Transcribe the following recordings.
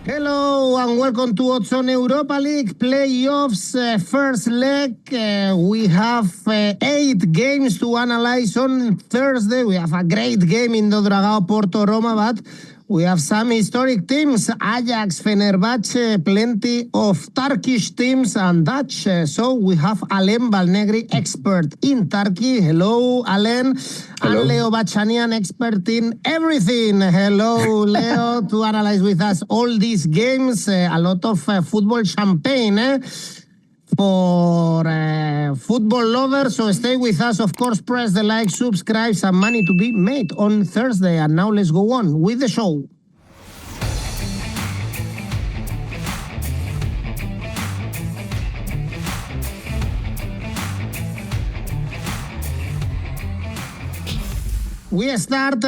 Hello and welcome to On Europa League Playoffs first leg. We have 8 games to analyze on Thursday. We have a great game in 𝗀𝗲𝗿𝗀 Porto Roma, but we have some historic teams, Ajax, Fenerbahçe, plenty of Turkish teams and Dutch. So we have Alain Valnegri, expert in Turkey. Hello, Alain. Hello. And 𝗲𝗿𝗀, expert in everything. Hello, Leo, to analyze with us all these games. A lot of football champagne for football lovers. So stay with us. Of course, press the like, subscribe, some money to be made on Thursday. And now let's go on with the show. We start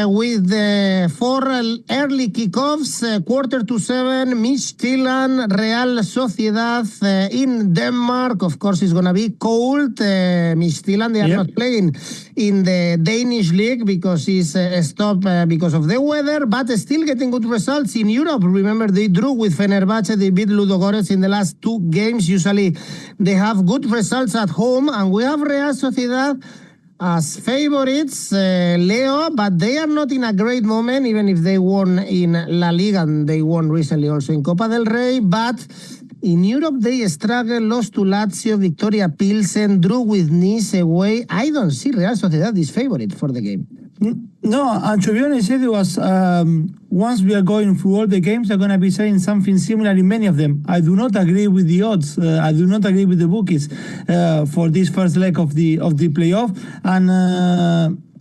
with the 4 early kickoffs, 6:45, Midtjylland, Real Sociedad in Denmark. Of course, it's going to be cold. Midtjylland, they are not playing in the Danish league because it's stopped because of the weather, but still getting good results in Europe. Remember, they drew with Fenerbahçe, they beat 𝗀𝗲𝗿𝗀𝗀 in the last 2 games. Usually, they have good results at home, and we have Real Sociedad as favorites, Leo, but they are not in a great moment, even if they won in La Liga and they won recently also in Copa del Rey. But in Europe, they struggled, lost to Lazio, Viktoria Plzen, drew with Nice away. I don't see Real Sociedad is favorite for the game. No, and to be honest, it was once we are going through all the games, I'm going to be saying something similar in many of them. I do not agree with the odds. I do not agree with the bookies for this first leg of the playoff.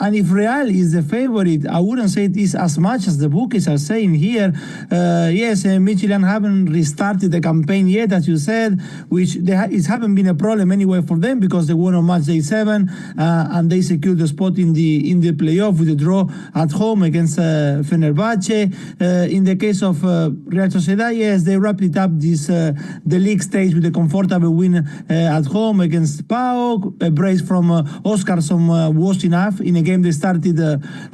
And if Real is the favorite, I wouldn't say it is as much as the bookies are saying here. Yes, Midtjylland haven't restarted the campaign yet, as you said, which it haven't been a problem anyway for them because they won on match day 7 and they secured the spot in the playoff with a draw at home against Fenerbahçe. In the case of Real Sociedad, yes, they wrapped it up the league stage with a comfortable win at home against PAOK. A brace from Oskarsson was enough in a game they started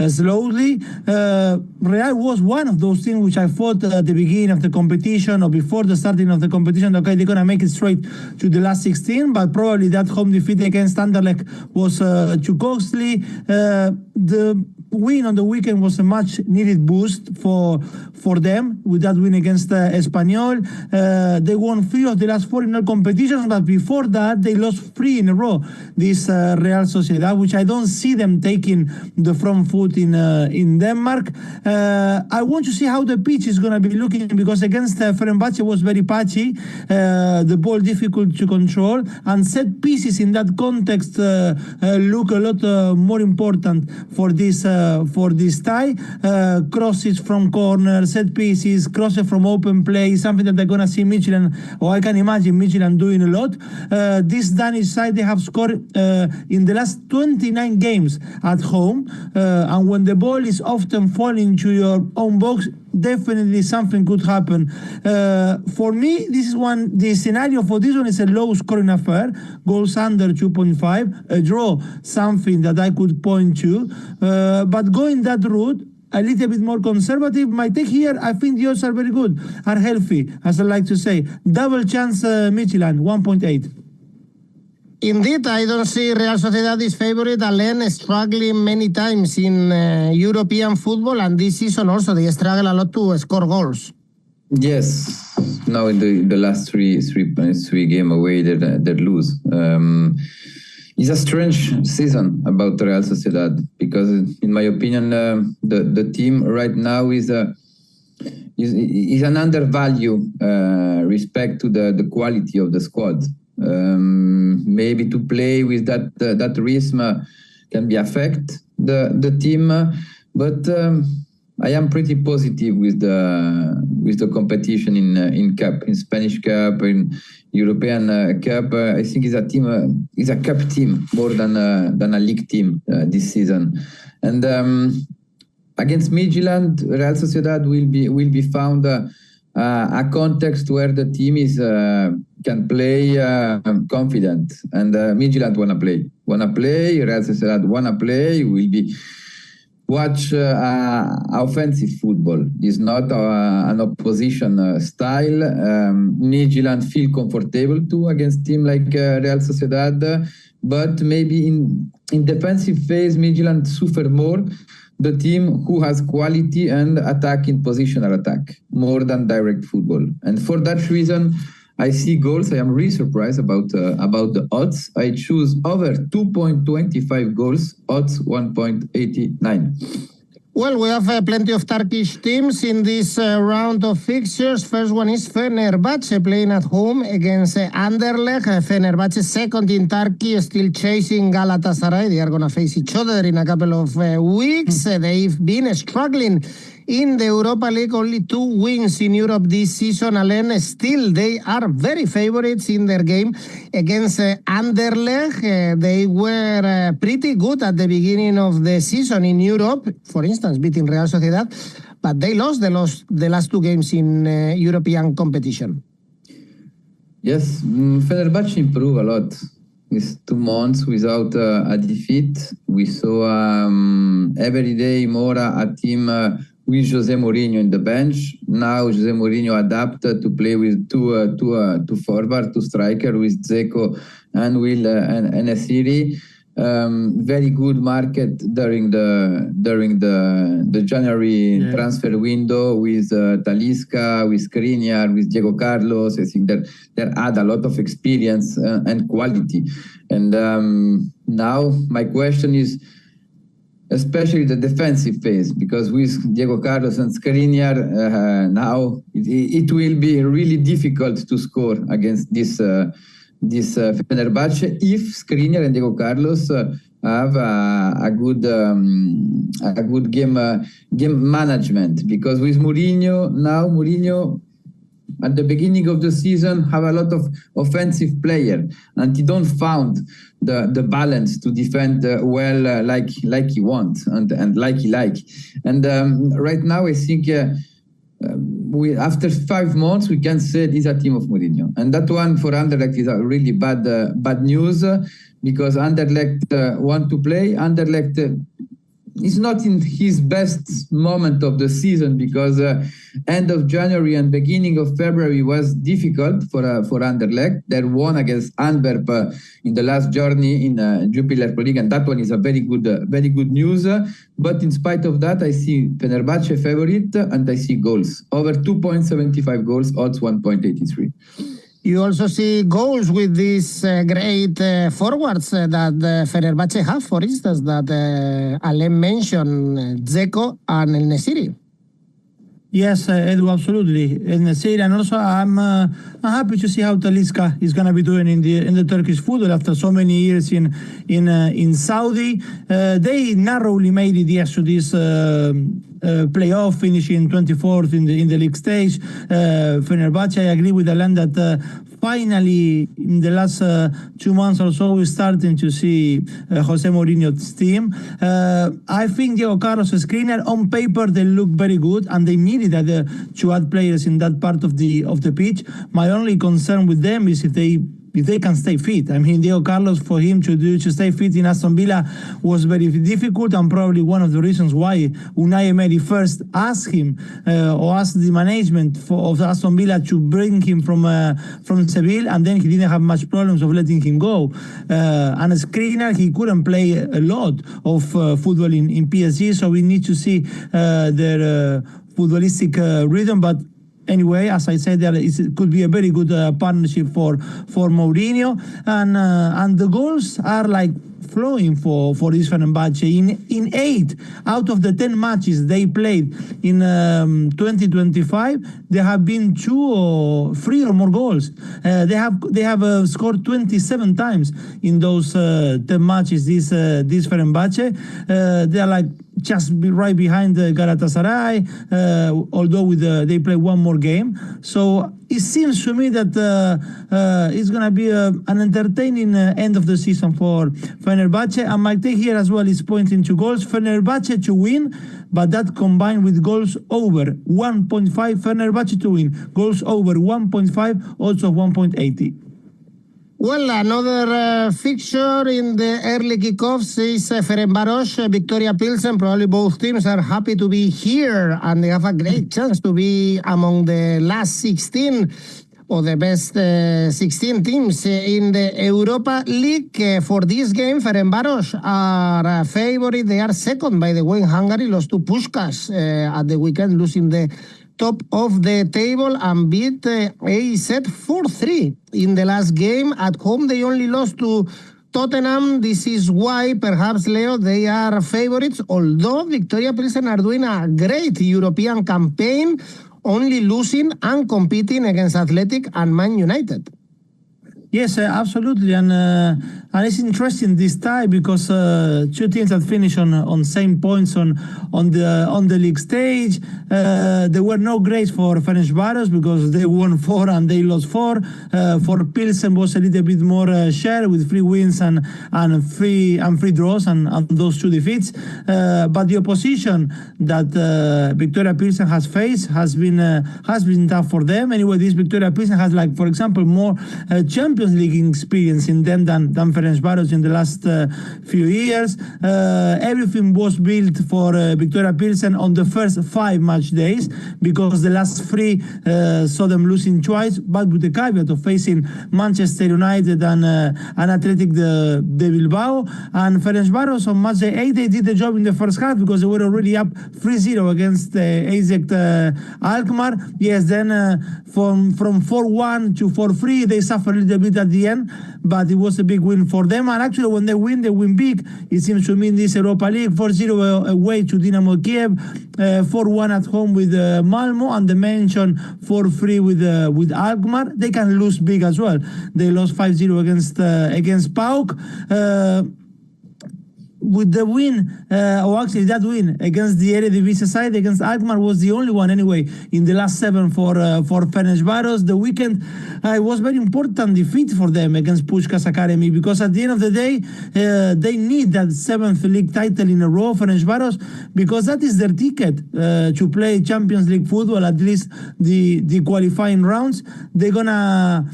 slowly. Real was one of those teams which I thought at the beginning of the competition or before the starting of the competition, okay, they're going to make it straight to the last 16, but probably that home defeat against Anderlecht was too costly. The win on the weekend was a much needed boost for them with that win against Espanyol. They won 3 of the last 4 in all competitions, but before that they lost 3 in a row. This Real Sociedad, which I don't see them taking the front foot in Denmark. I want to see how the pitch is going to be looking because against Fenerbahçe was very patchy, the ball difficult to control, and set pieces in that context look a lot more important for this tie. Crosses from corners, set pieces, crosses from open play, something that they're going to see Midtjylland, or I can imagine Midtjylland doing a lot. This Danish side, they have scored in the last 29 games at home, and when the ball is often falling to your own box, definitely something could happen. For me, the scenario for this one is a low scoring affair, goals under 2.5, a draw, something that I could point to, but going that route, a little bit more conservative. My take here, I think the odds are very good, are healthy, as I like to say. Double chance Midtjylland, 1.8. Indeed, I don't see Real Sociedad is favorite. Alain struggling many times in European football, and this season also they struggle a lot to score goals. Yes, now in the last three game away that lose. It's a strange season about Real Sociedad because, in my opinion, the team right now is an undervalue respect to the quality of the squad. Maybe to play with that rhythm can be affect the team, but I am pretty positive with the competition in Cup, in Spanish Cup, in European Cup. I think it's a Cup team more than a league team this season. And against Midtjylland, Real Sociedad will be found a context where the team can play confident, and Midtjylland wanna play. Real Sociedad wanna play. watch offensive football. It's not an opposition style. Midtjylland feel comfortable too against team like Real Sociedad, but maybe in defensive phase, Midtjylland suffer more. The team who has quality and attack in positional attack more than direct football, and for that reason, I see goals. I am really surprised about the odds. I choose over 2.25 goals, odds 1.89. Well, we have plenty of Turkish teams in this round of fixtures. First one is Fenerbahçe playing at home against Anderlecht. Fenerbahçe second in Turkey, still chasing Galatasaray. They are going to face each other in a couple of weeks. They've been struggling in the Europa League, only 2 wins in Europe this season. Alain, still they are very favorites in their game against Anderlecht. They were pretty good at the beginning of the season in Europe, for instance, beating Real Sociedad, but they lost the last 2 games in European competition. Yes, Fenerbahçe improved a lot. It's 2 months without a defeat. We saw every day more a team with José Mourinho in the bench. Now José Mourinho adapted to play with two forward, 2 striker with 𝐜𝐭𝐴 and Will and 𝗀𝗍. Very good market during the January transfer window with Talisca, with Skriniar, with Diego Carlos. I think that they add a lot of experience and quality. And now my question is, especially the defensive phase, because with Diego Carlos and Skriniar, now it will be really difficult to score against this Fenerbahçe if Skriniar and Diego Carlos have a good game management. Because with Mourinho at the beginning of the season have a lot of offensive player, and he don't found the balance to defend well like he wants and like he like. And right now I think after 5 months we can say it's a team of Mourinho, and that one for Anderlecht is a really bad news, because Anderlecht want to play. Anderlecht is not in his best moment of the season, because end of January and beginning of February was difficult for Anderlecht. They won against Antwerp in the last journey in Jupiler Pro League, and that one is a very good news. But in spite of that, I see Fenerbahçe favorite, and I see goals over 2.75 goals, odds 1.83. You also see goals with these great forwards that Fenerbahçe have, for instance, that Alain mentioned, 𝐜𝐭𝐴 and 𝗀𝗍. Yes, Edu, absolutely. 𝗀𝗍, and also I'm happy to see how Talisca is going to be doing in the Turkish football after so many years in Saudi. They narrowly made it, yes, to this playoff, finishing 24th in the league stage. Fenerbahçe, I agree with Alain that finally in the last 2 months or so we're starting to see José Mourinho's team. I think Diego Carlos and Skriniar on paper they look very good, and they needed to add players in that part of the pitch. My only concern with them is if they can stay fit. I mean, Diego Carlos, for him to stay fit in Aston Villa was very difficult, and probably one of the reasons why Unai Emery first asked him or asked the management of Aston Villa to bring him from Seville, and then he didn't have much problems of letting him go. And Skriniar, he couldn't play a lot of football in PSG, so we need to see their footballistic rhythm. But anyway, as I said, it could be a very good partnership for Mourinho, and the goals are like flowing for this Fenerbahçe. In 8 out of the 10 matches they played in 2025, there have been 2 or 3 or more goals. They have scored 27 times in those 10 matches. This Fenerbahçe, they are like just right behind the Galatasaray, although they play 1 more game. So it seems to me that it's going to be an entertaining end of the season for Fenerbahçe. And my take here as well is pointing to goals. Fenerbahçe to win, but that combined with goals over 1.5. Fenerbahçe to win, goals over 1.5, also 1.80. Well, another fixture in the early kickoffs is Ferencvaros, Viktoria Plzen. Probably both teams are happy to be here, and they have a great chance to be among the last 16 or the best 16 teams in the Europa League. For this game, Ferencvaros are a favorite. They are second, by the way, in Hungary. Lost to Puskás at the weekend, losing the top of the table, and beat AZ 4-3 in the last game. At home, they only lost to Tottenham. This is why, perhaps, Leo, they are favorites, although Viktoria Plzen are doing a great European campaign, only losing and competing against Athletic and Man United. Yes, absolutely, and it's interesting this tie because two teams that finish on same points on the league stage. There were no grades for Ferencvaros because they won 4 and they lost 4. For Pilsen was a little bit more share with 3 wins and 3 draws and those 2 defeats. But the opposition that Viktoria Plzen has faced has been tough for them. Anyway, this Viktoria Plzen has, like, for example, more Champions League experience in them than Ferencvaros in the last few years. Everything was built for Viktoria Plzen on the first 5 match days, because the last 3 saw them losing twice, but with the caveat of facing Manchester United and Athletic de Bilbao. And Ferencvaros on match day 8, they did the job in the first half because they were already up 3-0 against AZ Alkmaar. Yes, then from 4-1 to 4-3, they suffered a little bit at the end, but it was a big win for them. And actually, when they win big. It seems to me in this Europa League. 4-0 away to 𝐬𝐭𝐴, 4-1 at home with Malmö, and the mention 4-3 with Alkmaar. They can lose big as well. They lost 5-0 against PAOK. With the win, or actually that win against the 𝐬𝐴𝐳𝐵C side, against Alkmaar, was the only one anyway in the last 7 for Ferencvaros. The weekend it was very important defeat for them against Puskás Academy, because at the end of the day they need that 7th league title in a row, Ferencvaros, because that is their ticket to play Champions League football, at least the qualifying rounds. They're gonna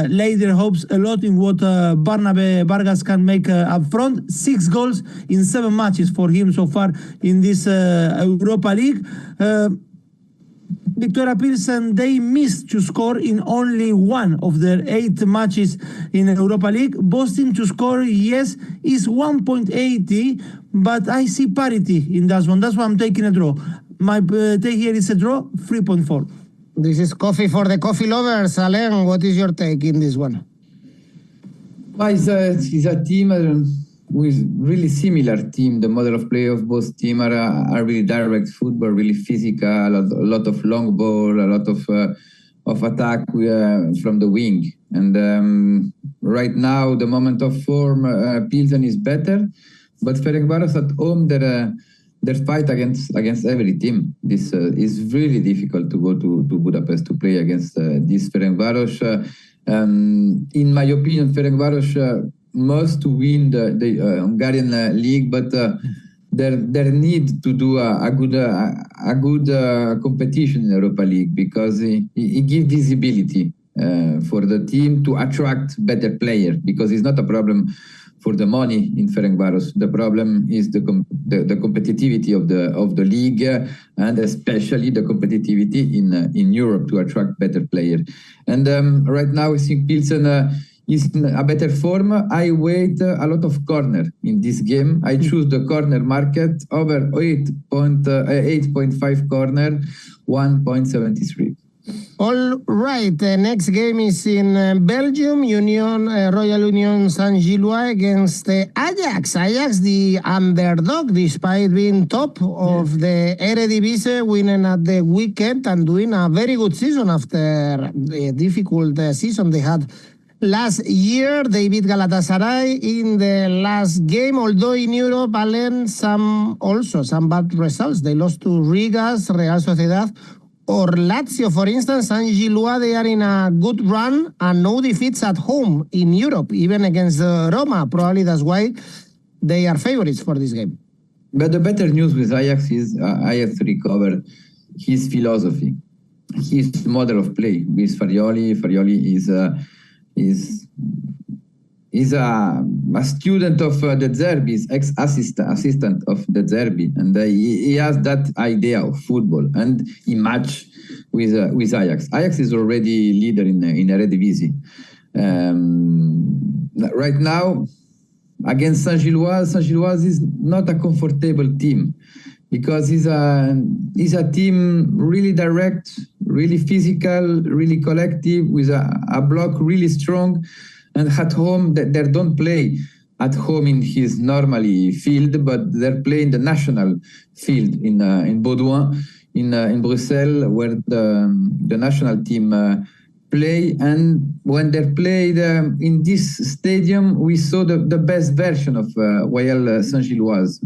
lay their hopes a lot in what Barnabe Vargas can make up front. 6 goals in 7 matches for him so far in this Europa League. Viktoria Plzen, they missed to score in only 1 of their 8 matches in Europa League. Both teams to score, yes, is 1.80, but I see parity in that one. That's why I'm taking a draw. My take here is a draw, 3.4. This is coffee for the coffee lovers. Alain, what is your take in this one? It's a team with really similar team. The model of play of both teams are really direct football, really physical, a lot of long ball, a lot of attack from the wing. And right now, the moment of form, Pilsen is better, but Ferencvaros at home, their fight against every team. This is really difficult to go to Budapest to play against this Ferencvaros. In my opinion, Ferencvaros must win the Hungarian league, but their need to do a good competition in Europa League, because it gives visibility for the team to attract better players, because it's not a problem for the money in Ferencvaros. The problem is the competitivity of the league, and especially the competitivity in Europe to attract better players. And right now I think Pilsen is in a better form. I wait a lot of corner in this game. I choose the corner market over 8.5 corner, 1.73. All right, the next game is in Belgium. Royal Union Saint-Gilloise against Ajax. Ajax, the underdog, despite being top of the Eredivisie, winning at the weekend and doing a very good season after the difficult season they had last year. They beat Galatasaray in the last game, although in Europe, Alain, some bad results. They lost to Rigas, Real Sociedad, or Lazio, for instance. Saint-Gilloise, they are in a good run and no defeats at home in Europe, even against Roma. Probably that's why they are favorites for this game. But the better news with Ajax is Ajax recovered his philosophy, his model of play with Farioli. Farioli is He's a student of 𝗀𝗲𝗿𝗀, he's ex-assistant of 𝗀𝗲𝗿𝗀, and he has that idea of football, and he match with Ajax. Ajax is already leader in Eredivisie. Right now, against Saint-Gilloise is not a comfortable team, because he's a team really direct, really physical, really collective, with a block really strong. And at home, they don't play at home in his normally field, but they're playing the national field in Bodø, in Brussels, where the national team play. And when they played in this stadium, we saw the best version of UEL Saint-Gilloise.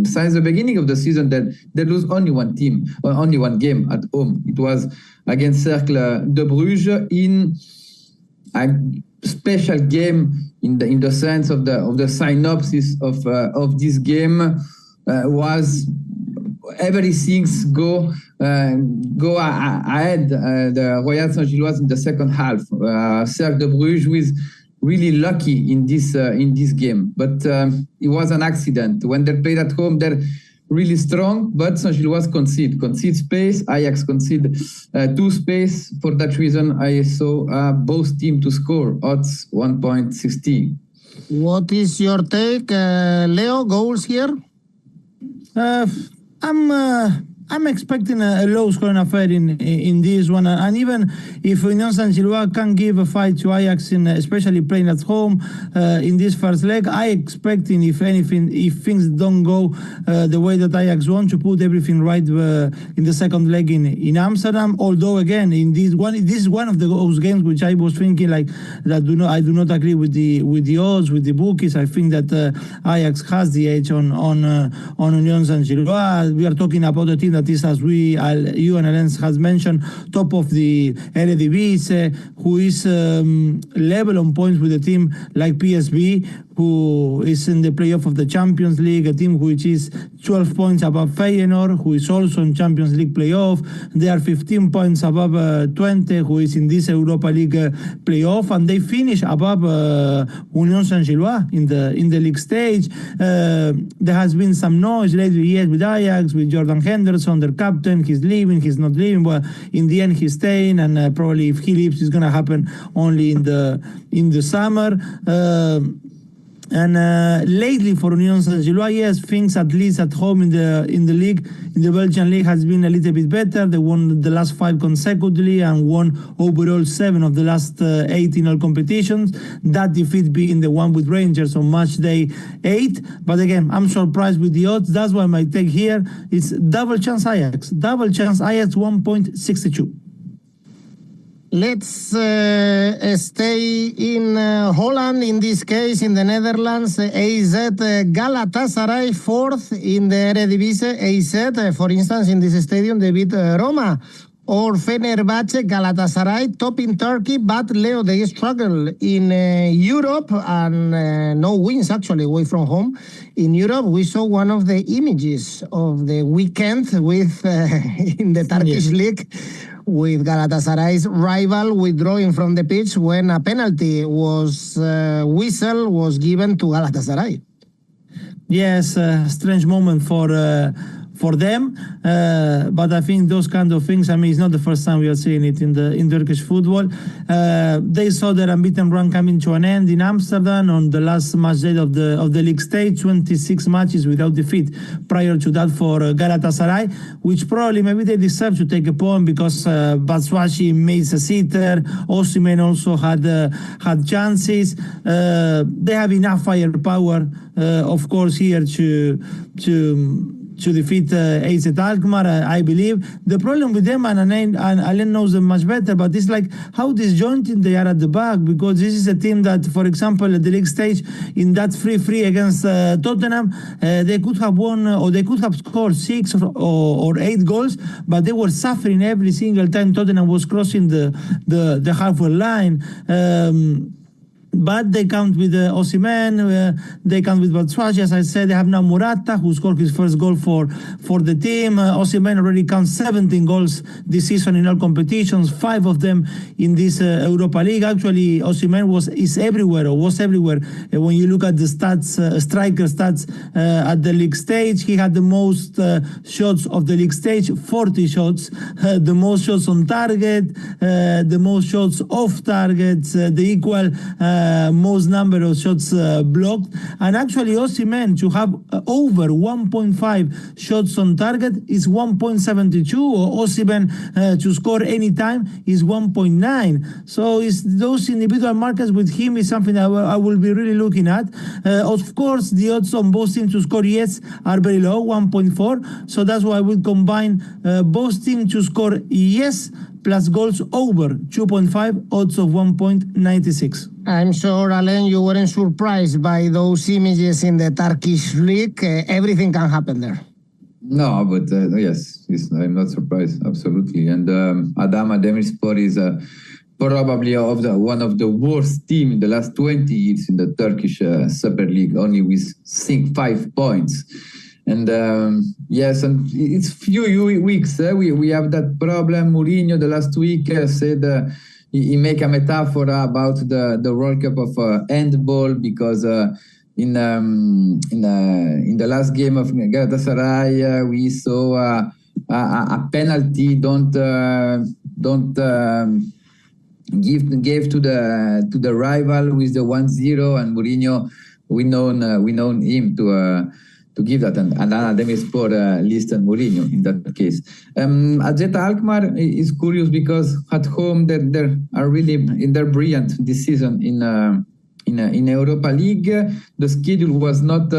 Since the beginning of the season, they lose only one game at home. It was against Cercle de Bruges in a special game in the sense of the synopsis of this game was everything go ahead. The Royal Saint-Gilloise in the second half. Cercle de Bruges was really lucky in this game, but it was an accident. When they played at home, they're really strong, but Saint-Gilloise concede space. Ajax concede 2 space. For that reason, I saw both teams to score odds 1.60. What is your take, Leo? Goals here? I'm expecting a low-scoring affair in this one, and even if Union Saint-Gilloise can give a fight to Ajax, especially playing at home in this first leg, I expecting, if anything, if things don't go the way that Ajax want, to put everything right in the second leg in Amsterdam. Although again, this is one of those games which I was thinking like that. I do not agree with the odds, with the bookies. I think that Ajax has the edge on Union Saint-Gilloise. We are talking about a team that is, as you and Alain has mentioned, top of the Eredivisie, who is level on points with a team like PSV, who is in the playoff of the Champions League, a team which is 12 points above Feyenoord, who is also in Champions League playoff. They are 15 points above Twente, who is in this Europa League playoff, and they finish above Union Saint-Gilloise in the league stage. There has been some noise lately, yes, with Ajax, with Jordan Henderson, their captain. He's leaving, he's not leaving, but in the end he's staying, and probably if he leaves, it's going to happen only in the summer. And lately for Union Saint-Gilloise, yes, things at least at home in the league, in the Belgian league, has been a little bit better. They won the last 5 consecutively and won overall 7 of the last 8 in all competitions. That defeat being the one with Rangers on match day 8. But again, I'm surprised with the odds. That's why my take here is double chance Ajax 1.62. Let's stay in Holland, in this case, in the Netherlands. AZ Galatasaray, 4th in the Eredivisie. AZ, for instance, in this stadium, they beat Roma. Or Fenerbahçe, Galatasaray, top in Turkey, but Leo, they struggle in Europe, and no wins actually away from home. In Europe, we saw one of the images of the weekend with in the Turkish league, with Galatasaray's rival withdrawing from the pitch when a penalty whistle was given to Galatasaray. Yes, strange moment for them, but I think those kind of things, I mean, it's not the first time we are seeing it in Turkish football. They saw their unbeaten run coming to an end in Amsterdam on the last match day of the league stage. 26 matches without defeat prior to that for Galatasaray, which probably maybe they deserve to take a point, because Batshuayi made a sitter. Osimhen also had chances. They have enough firepower, of course, here to defeat AZ Alkmaar, I believe. The problem with them, and Alain knows them much better, but it's like how disjointed they are at the back, because this is a team that, for example, at the league stage, in that 3-3 against Tottenham, they could have won, or they could have scored 6 or 8 goals, but they were suffering every single time Tottenham was crossing the halfway line. But they count with Osimhen, they count with Batshuayi. As I said, they have now Morata, who scored his first goal for the team. Osimhen already counts 17 goals this season in all competitions, 5 of them in this Europa League. Actually, Osimhen was everywhere. When you look at the stats, striker stats at the league stage, he had the most shots of the league stage, 40 shots, the most shots on target, the most shots off target, the equal most number of shots blocked. And actually Osimhen to have over 1.5 shots on target is 1.72, or Osimhen to score any time is 1.9. So those individual markers with him is something I will be really looking at. Of course, the odds on both teams to score yes are very low, 1.4. So that's why I would combine both teams to score yes plus goals over 2.5, odds of 1.96. I'm sure, Alain, you weren't surprised by those images in the Turkish league. Everything can happen there. No, but yes, I'm not surprised, absolutely. And Adana Demirspor is probably one of the worst teams in the last 20 years in the Turkish Super League, only with 5 points. And yes, and it's few weeks. We have that problem. Mourinho the last week said he make a metaphor about the World Cup of handball, because in the last game of Galatasaray we saw a penalty don't give to the rival with the 1-0, and Mourinho we known him to give that, and Adana Demirspor listed Mourinho in that case. AZ Alkmaar is curious because at home they're brilliant this season in Europa League. The schedule was not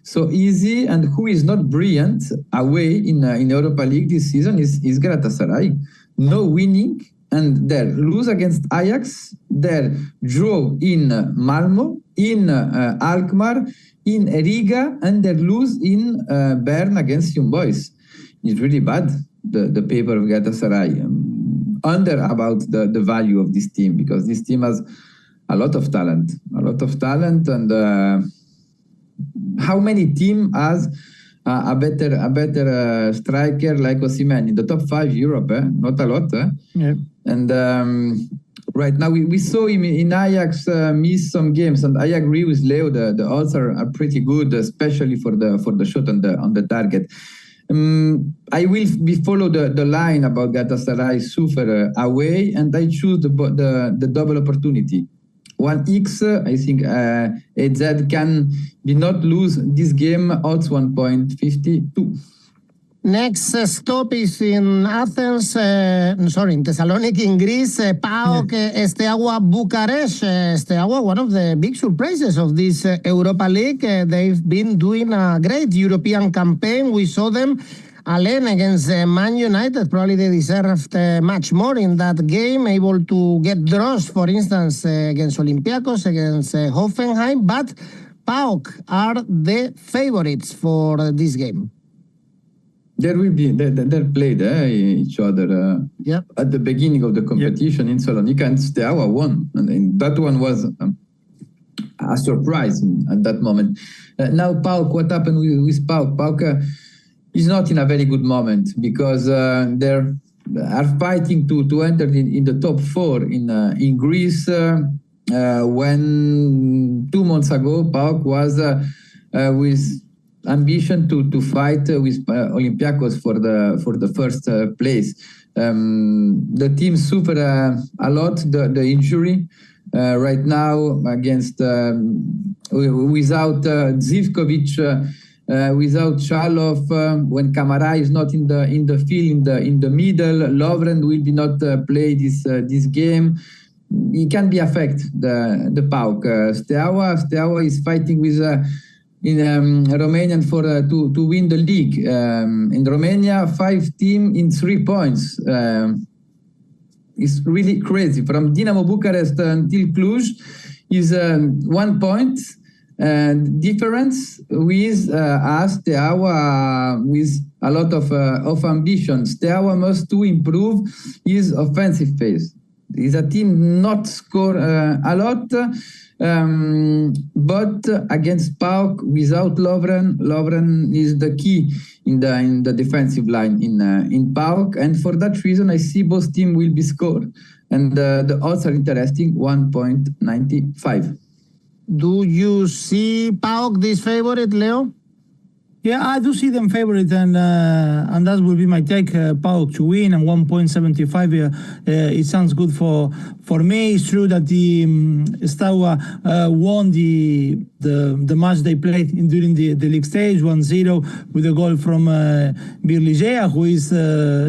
so easy, and who is not brilliant away in Europa League this season is Galatasaray. No winning, and they lose against Ajax, they draw in Malmo, in Alkmaar, in Riga, and they lose in Bern against Young Boys. It's really bad, the paper of Galatasaray. Under about the value of this team, because this team has a lot of talent, and how many team has a better striker like Osimhen in the top 5 Europe? Not a lot. Yeah. And right now we saw him in Ajax miss some games, and I agree with Leo. The odds are pretty good, especially for the shot on the target. I will follow the line about Galatasaray suffer away, and I choose the double opportunity. 1x, I think AZ can be not lose this game, odds 1.52. Next stop is in Athens, in Thessaloniki in Greece, PAOK Steaua Bucharest. Steaua, one of the big surprises of this Europa League. They've been doing a great European campaign. We saw them Alain against Man United. Probably they deserved much more in that game, able to get draws, for instance, against Olympiacos, against Hoffenheim. But PAOK are the favorites for this game. There will be they played each other at the beginning of the competition in Salonika, and Steaua won, and that one was a surprise at that moment. Now PAOK, what happened with PAOK? PAOK is not in a very good moment, because they are fighting to enter in the top 4 in Greece. When 2 months ago PAOK was with ambition to fight with Olympiacos for the first place. The team suffered a lot the injury right now against without 𝗲𝗿𝗄𝐿, without Chalov. When Kamara is not in the field in the middle, Lovren will be not play this game. It can be affect the PAOK. Steaua is fighting with in Romanian for to win the league. In Romania, 5 teams in 3 points. It's really crazy. From Dinamo Bucharest until Cluj is 1 point difference with Steaua with a lot of ambition. Steaua must to improve his offensive phase. Is a team not score a lot, but against PAOK without Lovren is the key in the defensive line in PAOK, and for that reason I see both teams will be scored, and the odds are interesting, 1.95. Do you see PAOK this favorite, Leo? Yeah, I do see them favorite, and that will be my take. PAOK to win and 1.75. It sounds good for me. It's true that the Steaua won the match they played during the league stage 1-0 with a goal from 𝗵𝗲𝗿𝗄, who is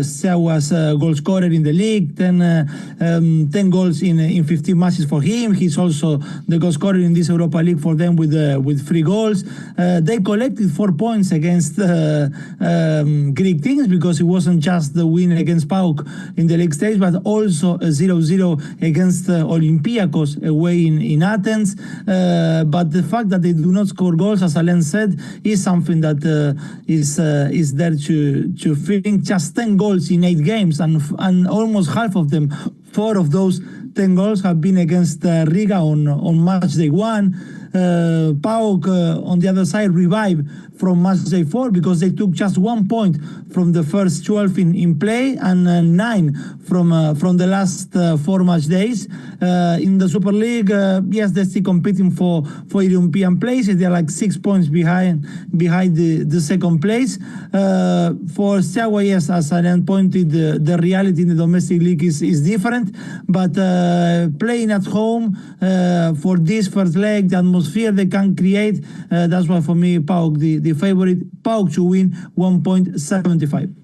Steaua's goal scorer in the league. 10 goals in 15 matches for him. He's also the goal scorer in this Europa League for them with 3 goals. They collected 4 points against Greek teams, because it wasn't just the win against PAOK in the league stage, but also a 0-0 against 𝗁𝗵𝗵𝗄 away in Athens. But the fact that they do not score goals, as Alain said, is something that is there to think. Just 10 goals in 8 games, and almost half of them, 4 of those 10 goals have been against Riga on match day 1. PAOK on the other side revived from match day 4, because they took just 1 point from the first 12 in play, and 9 from the last 4 match days. In the Super League, yes, they're still competing for European places. They're like 6 points behind the second place. For Steaua, yes, as Alain pointed, the reality in the domestic league is different, but playing at home for this first leg, the atmosphere they can create, that's why for me PAOK the favorite. PAOK to win 1.75.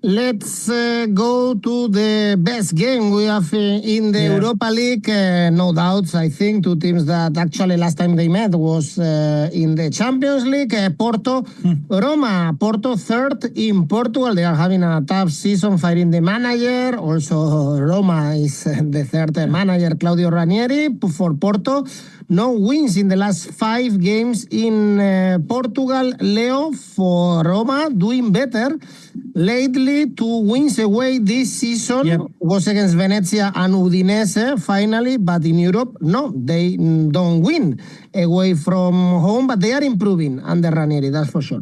Let's go to the best game we have in the Europa League. No doubts, I think, 2 teams that actually last time they met was in the Champions League. Porto, Roma. Porto third in Portugal. They are having a tough season fighting the manager. Also, Roma is the third manager, Claudio Ranieri. For Porto, no wins in the last 5 games in Portugal. Leo, for Roma, doing better lately. 2 wins away this season was against Venezia and Udinese finally, but in Europe, no, they don't win away from home, but they are improving under Ranieri, that's for sure.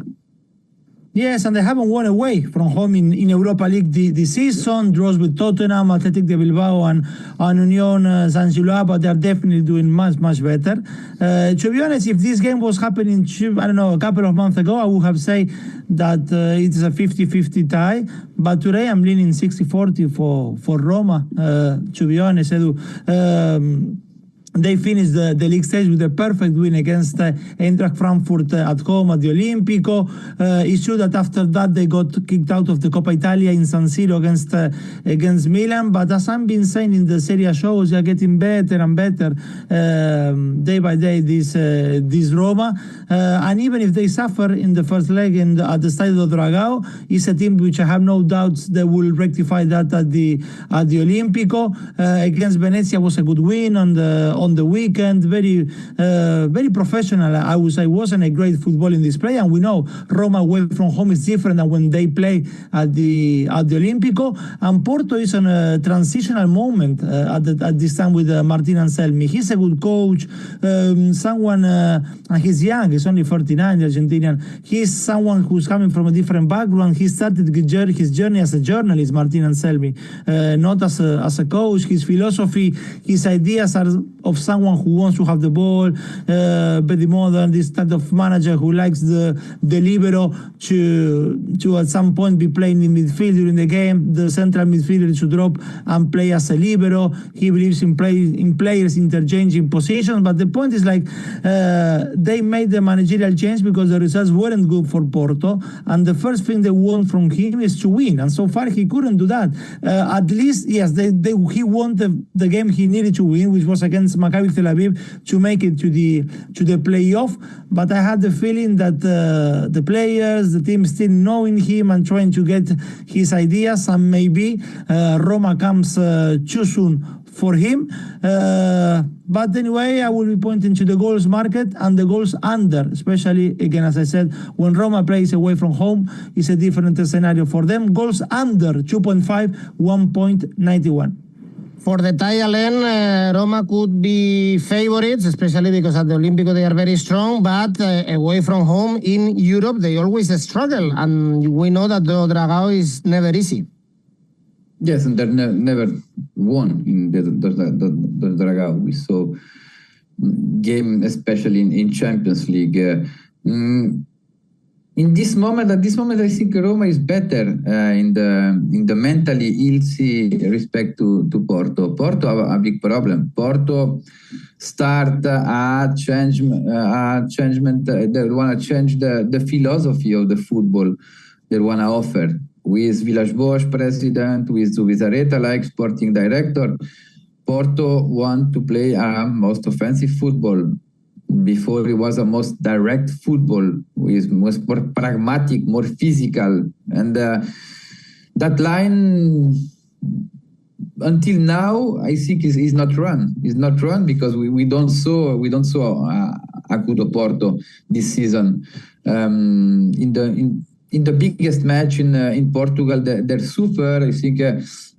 Yes, and they haven't won away from home in Europa League this season. Draws with Tottenham, Athletic de Bilbao, and Union Saint-Gilloise, but they're definitely doing much better. To be honest, if this game was happening, a couple of months ago, I would have said that it's a 50-50 tie. But today I'm leaning 60-40 for Roma, to be honest, Edu. They finished the league stage with a perfect win against Eintracht Frankfurt at home at the Olimpico. It's true that after that they got kicked out of the Coppa Italia in San Siro against Milan. But as I've been saying in the Serie A shows, they are getting better and better day by day. This Roma, and even if they suffer in the first leg at the Stadio Dragao, it's a team which I have no doubts they will rectify that at the Olimpico. Against Venezia was a good win on the weekend, very professional. I would say wasn't a great football in display, and we know Roma away from home is different than when they play at the Olimpico. And Porto is on a transitional moment at this time with Martin Anselmi. He's a good coach, someone, and he's young. He's only 39, the Argentinian. He's someone who's coming from a different background. He started his journey as a journalist, Martin Anselmi, not as a coach. His philosophy, his ideas are of someone who wants to have the ball, very modern, this type of manager who likes the libero to at some point be playing in midfield during the game, the central midfielder to drop and play as a libero. He believes in players interchanging positions, but the point is like they made the managerial change because the results weren't good for Porto, and the first thing they want from him is to win, and so far he couldn't do that. At least, yes, he won the game he needed to win, which was against Maccabi Tel Aviv, to make it to the playoff. But I had the feeling that the players, the team still knowing him and trying to get his ideas, and maybe Roma comes too soon for him. But anyway, I will be pointing to the goals market and the goals under, especially, again, as I said, when Roma plays away from home, it's a different scenario for them. Goals under 2.5, 1.91. For the tie, Alain, Roma could be favorites, especially because at the Olímpico they are very strong, but away from home in Europe they always struggle, and we know that the 𝗀𝗲𝗏𝗀 is never easy. Yes, and they never won in the 𝗀𝗏𝗀. We saw game, especially in Champions League. At this moment, I think Roma is better in the mentally healthy respect to Porto. Porto have a big problem. Porto start a changement. They want to change the philosophy of the football they want to offer. With 𝗲𝗏𝗏𝗀 president, with Zubizarreta like sporting director, Porto want to play a most offensive football. Before it was a most direct football, was more pragmatic, more physical, and that line until now I think is not run. Is not run because we don't saw a good Porto this season. In the biggest match in Portugal, they're super. I think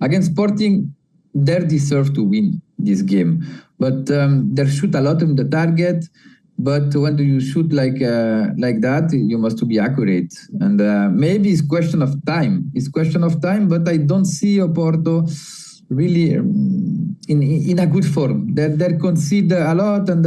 against Sporting, they deserve to win this game. But they shoot a lot on the target. But when you shoot like that, you must be accurate. And maybe it's question of time. It's question of time. But I don't see Porto really in a good form. They concede a lot, and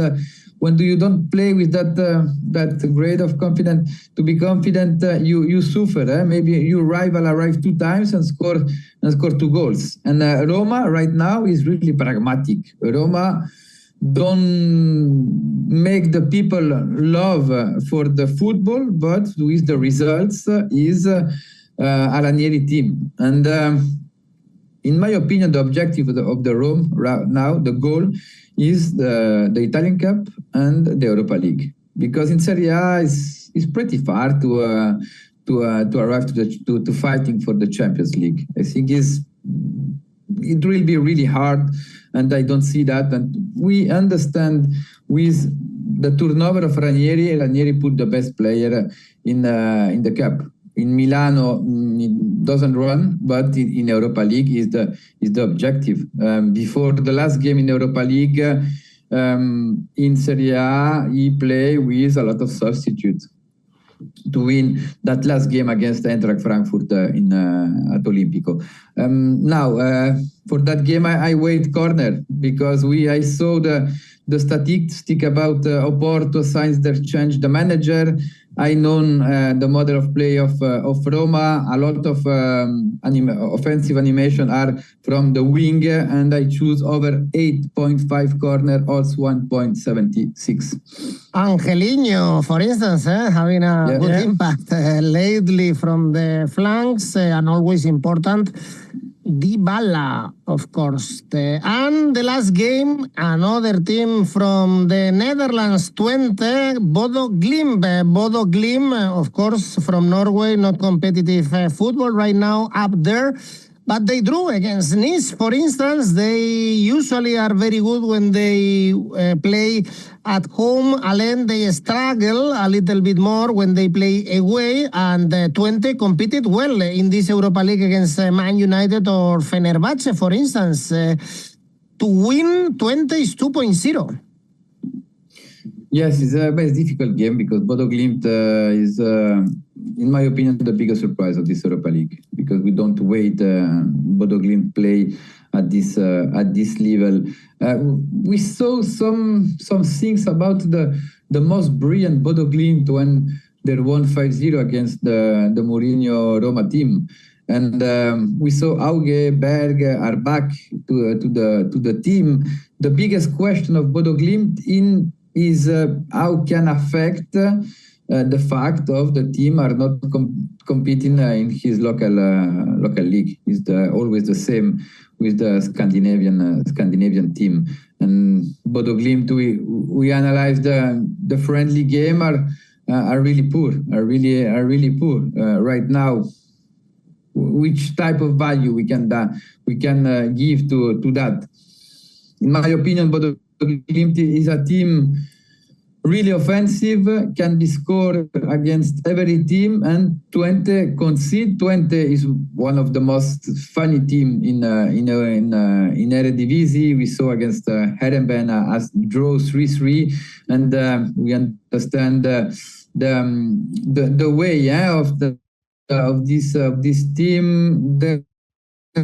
when you don't play with that grade of confidence, to be confident, you suffer. Maybe your rival arrive 2 times and score 2 goals. And Roma right now is really pragmatic. Roma don't make the people love for the football, but with the results is Ranieri team. And in my opinion, the objective of the Rome right now, the goal is the Italian Cup and the Europa League, because in Serie A is pretty far to arrive to fighting for the Champions League. I think it will be really hard, and I don't see that. And we understand with the turnover of Ranieri put the best player in the cup. In Milano, it doesn't run, but in Europa League is the objective. Before the last game in Europa League, in Serie A, he played with a lot of substitutes to win that last game against Eintracht Frankfurt at Olimpico. Now, for that game, I wait corner because I saw the statistic about Porto since they changed the manager. I know the model of play of Roma. A lot of offensive animation are from the wing, and I choose over 8.5 corner, odds 1.76. 𝐜𝐭𝐚𝐲, for instance, having a good impact lately from the flanks, and always important. 𝗲𝗏𝗏, of course. And the last game, another team from the Netherlands, Twente, Glimt. Glimt, of course, from Norway, not competitive football right now up there. But they drew against Nice, for instance. They usually are very good when they play at home. Alain, they struggle a little bit more when they play away. And Twente competed well in this Europa League against Man United or Fenerbahçe, for instance. To win, Twente is 2.0. Yes, it's a very difficult game because Glimt is, in my opinion, the biggest surprise of this Europa League, because we don't wait Glimt play at this level. We saw some things about the most brilliant Glimt when they won 5-0 against the Mourinho Roma team. And we saw 𝗍𝗏𝗏𝗀 are back to the team. The biggest question of Glimt is how can affect the fact of the team are not competing in his local league. Is always the same with the Scandinavian team. And Glimt, we analyze the friendly game are really poor. Are really poor right now. Which type of value we can give to that? In my opinion, Glimt is a team really offensive, can be scored against every team, and Twente concede. Twente is one of the most funny team in Eredivisie. We saw against Herenveen as draw 3-3, and we understand the way of this team. They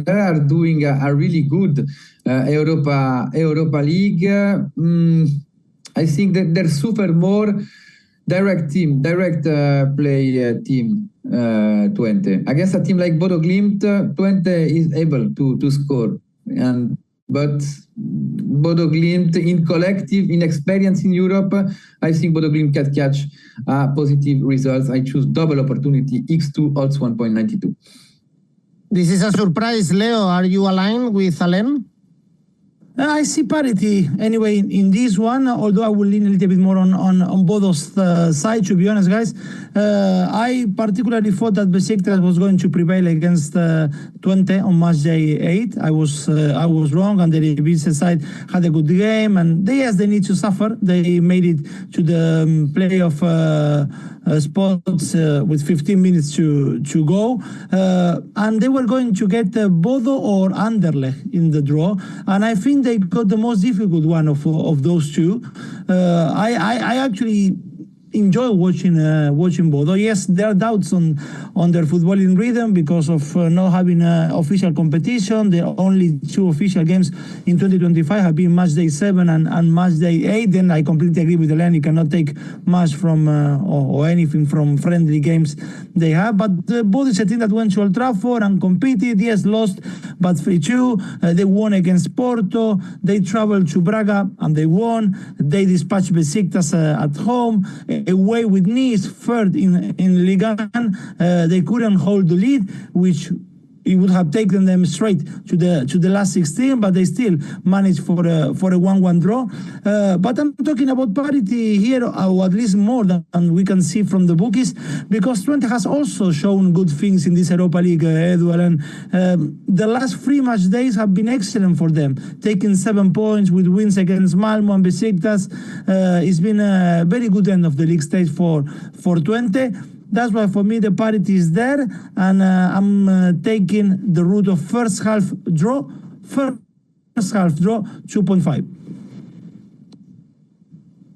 are doing a really good Europa League. I think that they're super more direct play team, Twente. Against a team like Glimt, Twente is able to score. But Glimt in collective, in experience in Europe, I think Glimt can catch positive results. I choose double opportunity, 𝑋𝐿 odds 1.92. This is a surprise, Leo. Are you aligned with Alain? I see parity anyway in this one, although I will lean a little bit more on Bodo's side, to be honest, guys. I particularly thought that Besiktas was going to prevail against Twente on match day 8. I was wrong, and the Eredivisie side had a good game, and they need to suffer. They made it to the playoff spots with 15 minutes to go, and they were going to get Bodø or Anderlecht in the draw, and I think they got the most difficult one of those two. I actually enjoy watching Bodø. Yes, there are doubts on their footballing rhythm because of not having official competition. The only two official games in 2025 have been match day 7 and match day 8. Then I completely agree with Alain. You cannot take much from or anything from friendly games they have. But Bodø is a team that went to Old Trafford and competed. Yes, lost, but 3-2. They won against Porto. They traveled to Braga and they won. They dispatched Besiktas at home. Away with Nice, third in Liga 1. They couldn't hold the lead, which it would have taken them straight to the last 16, but they still managed for a 1-1 draw. But I'm talking about parity here, or at least more than we can see from the bookies, because Twente has also shown good things in this Europa League, Edu, and the last 3 match days have been excellent for them, taking 7 points with wins against Malmo and Besiktas. It's been a very good end of the league stage for Twente. That's why for me the parity is there, and I'm taking the route of first half draw 2.5.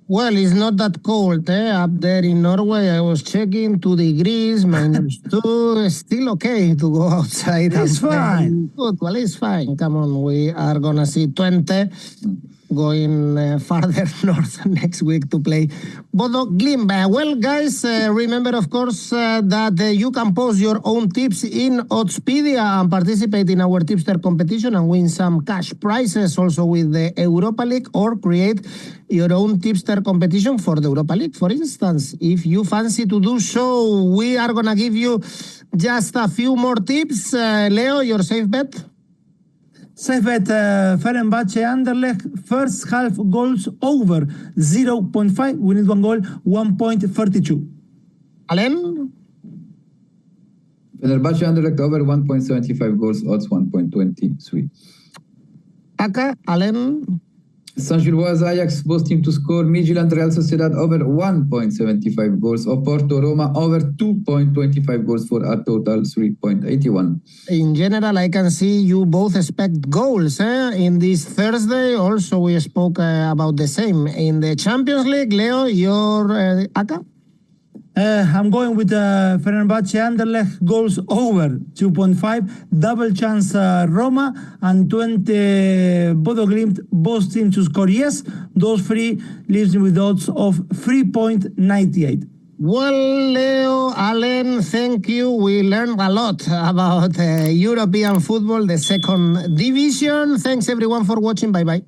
Well, it's not that cold up there in Norway. I was checking 2 degrees, -2. Still okay to go outside. It's fine. Good. Well, it's fine. Come on, we are gonna see Twente going farther north next week to play Bodø Glimt. Well, guys, remember, of course, that you can post your own tips in Oddspedia and participate in our tipster competition and win some cash prizes also with the Europa League, or create your own tipster competition for the Europa League, for instance. If you fancy to do so, we are going to give you just a few more tips. Leo, your safe bet? Safe bet, Fenerbahçe Anderlecht, first half goals over 0.5. We need 1 goal, 1.32. Alain? Fenerbahçe Anderlecht over 1.75 goals, odds 1.23. ACCA, Alain? Saint-Gilloise Ajax, both teams to score. Midtjylland Real Sociedad over 1.75 goals. Or Porto Roma over 2.25 goals for a total 3.81. In general, I can see you both expect goals in this Thursday. Also, we spoke about the same. In the Champions League, Leo, your ACCA? I'm going with Fenerbahçe Anderlecht goals over 2.5, double chance Roma, and Twente Bodø Glimt, both teams to score yes. Those 3 leaves me with odds of 3.98. Well, Leo, Alain, thank you. We learned a lot about European football, the second division. Thanks everyone for watching. Bye-bye.